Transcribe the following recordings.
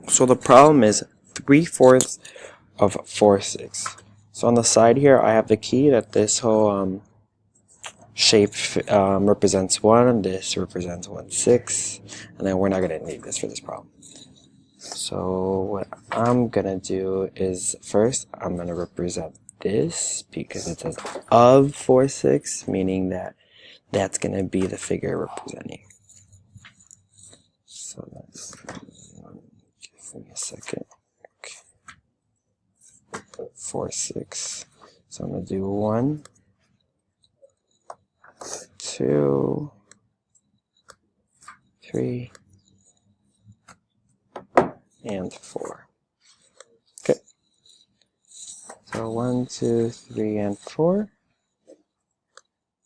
So the problem is 3/4 of 4/6. So on the side here, I have the key that this whole shape represents 1, this represents 1/6, and then we're not going to need this for this problem. So what I'm going to do is first I'm going to represent this because it says of 4/6, meaning that that's going to be the figure representing. So that's, give me a second. Okay. 4/6. So I'm going to do 1, 2, 3, and 4. Okay. So 1, 2, 3, and 4.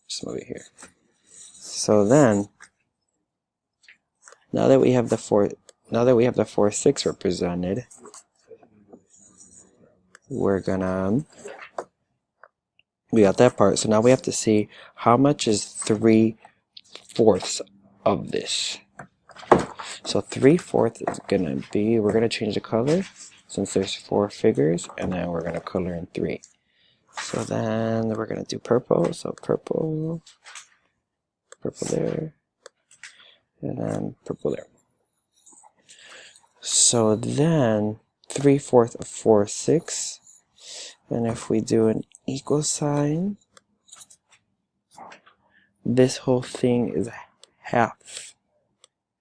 Just move it here. So then, now that we have the 4/6 represented, we got that part. So now we have to see how much is 3/4 of this. So 3/4 is gonna be, we're gonna change the color since there's 4 figures, and then we're gonna color in 3. So then we're gonna do purple. So purple there, and then purple there. So then 3/4 of 4/6. And if we do an equal sign, this whole thing is half.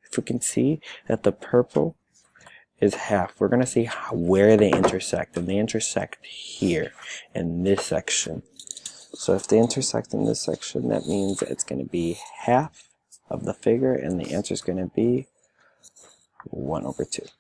If we can see that the purple is half, we're going to see where they intersect. And they intersect here in this section. So if they intersect in this section, that means that it's going to be half of the figure, and the answer is going to be 1/2.